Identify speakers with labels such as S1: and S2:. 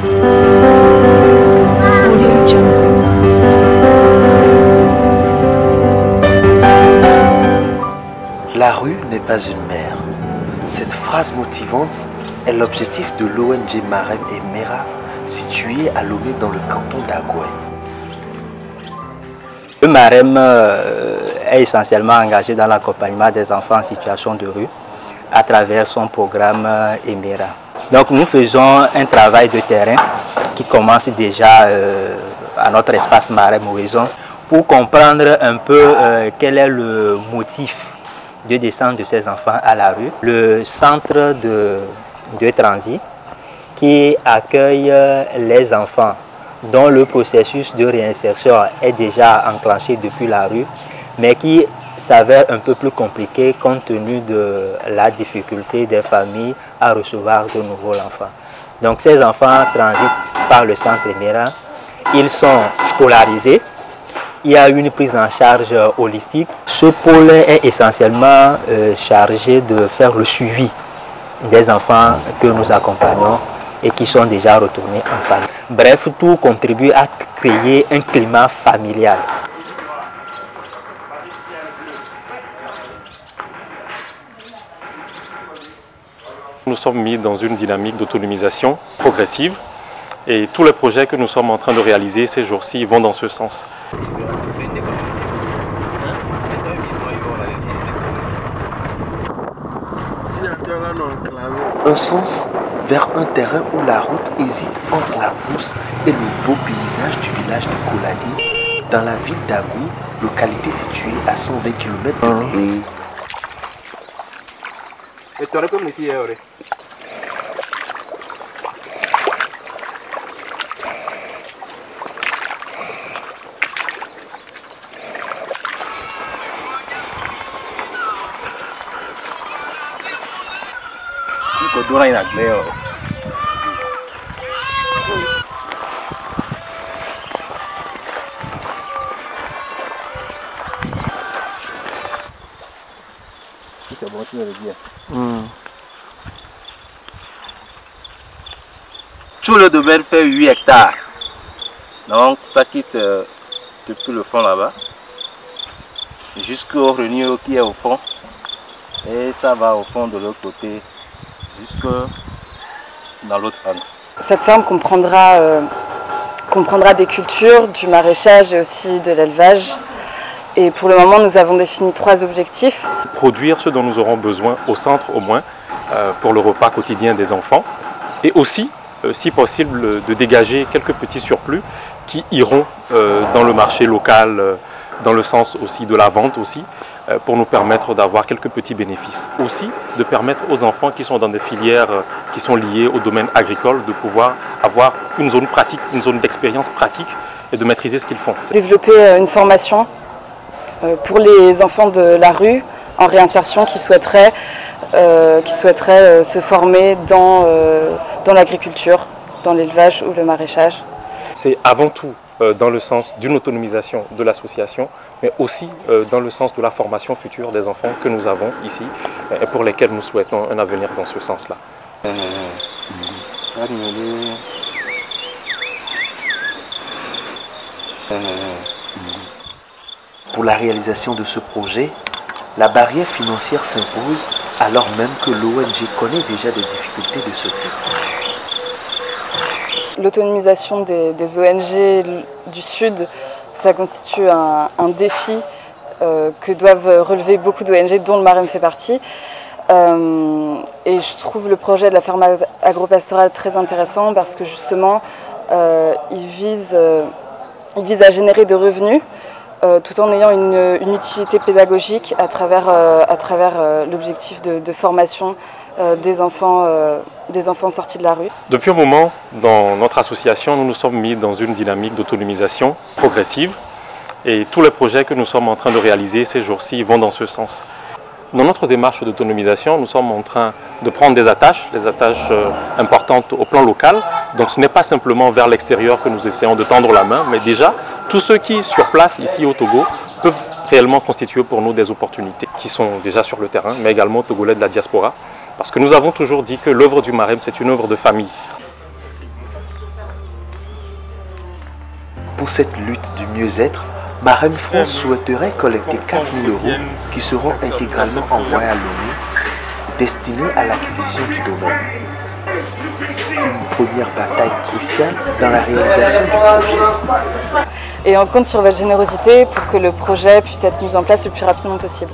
S1: La rue n'est pas une mer. Cette phrase motivante est l'objectif de l'ONG Marem et Mera, située à Lomé dans le canton d'Agoué.
S2: Le Marem est essentiellement engagé dans l'accompagnement des enfants en situation de rue à travers son programme Emera. Donc nous faisons un travail de terrain qui commence déjà à notre espace Marem Horizon pour comprendre un peu quel est le motif de descente de ces enfants à la rue. Le centre de transit qui accueille les enfants dont le processus de réinsertion est déjà enclenché depuis la rue, mais qui s'avère un peu plus compliqué compte tenu de la difficulté des familles à recevoir de nouveau l'enfant. Donc ces enfants transitent par le centre Emera, ils sont scolarisés, il y a une prise en charge holistique. Ce pôle est essentiellement chargé de faire le suivi des enfants que nous accompagnons et qui sont déjà retournés en famille. Bref, tout contribue à créer un climat familial.
S3: Nous sommes mis dans une dynamique d'autonomisation progressive et tous les projets que nous sommes en train de réaliser ces jours-ci vont dans ce sens.
S1: Un sens vers un terrain où la route hésite entre la brousse et le beau paysage du village de Kolali, dans la ville d'Agou, localité située à 120 km de Lomé.
S2: C'est bon, tu me le dis. Tout le domaine fait 8 hectares. Donc ça quitte depuis le fond là-bas jusqu'au Renio qui est au fond. Et ça va au fond de l'autre côté jusque dans l'autre angle.
S4: Cette ferme comprendra des cultures, du maraîchage et aussi de l'élevage. Et pour le moment, nous avons défini 3 objectifs.
S3: Produire ce dont nous aurons besoin au centre au moins pour le repas quotidien des enfants et aussi, si possible, de dégager quelques petits surplus qui iront dans le marché local, dans le sens aussi de la vente aussi, pour nous permettre d'avoir quelques petits bénéfices. Aussi, de permettre aux enfants qui sont dans des filières qui sont liées au domaine agricole de pouvoir avoir une zone pratique, une zone d'expérience pratique et de maîtriser ce qu'ils font.
S4: Développer une formation pour les enfants de la rue en réinsertion qui souhaiteraient se former dans l'agriculture, dans l'élevage ou le maraîchage.
S3: C'est avant tout dans le sens d'une autonomisation de l'association, mais aussi dans le sens de la formation future des enfants que nous avons ici et pour lesquels nous souhaitons un avenir dans ce sens-là.
S1: Pour la réalisation de ce projet, la barrière financière s'impose alors même que l'ONG connaît déjà des difficultés de ce type.
S4: L'autonomisation des ONG du Sud, ça constitue un défi que doivent relever beaucoup d'ONG, dont le Marem fait partie. Et je trouve le projet de la ferme agropastorale très intéressant parce que justement, il vise à générer des revenus tout en ayant une utilité pédagogique à travers l'objectif de formation des enfants sortis de la rue.
S3: Depuis un moment, dans notre association, nous nous sommes mis dans une dynamique d'autonomisation progressive et tous les projets que nous sommes en train de réaliser ces jours-ci vont dans ce sens. Dans notre démarche d'autonomisation, nous sommes en train de prendre des attaches importantes au plan local. Donc ce n'est pas simplement vers l'extérieur que nous essayons de tendre la main, mais déjà tous ceux qui, sur place, ici au Togo, peuvent réellement constituer pour nous des opportunités qui sont déjà sur le terrain, mais également togolais de la diaspora. Parce que nous avons toujours dit que l'œuvre du Marem, c'est une œuvre de famille.
S1: Pour cette lutte du mieux-être, Marraine France souhaiterait collecter 4 000 € qui seront intégralement envoyés à l'ONU, destinés à l'acquisition du domaine. Une première bataille cruciale dans la réalisation du projet.
S4: Et on compte sur votre générosité pour que le projet puisse être mis en place le plus rapidement possible.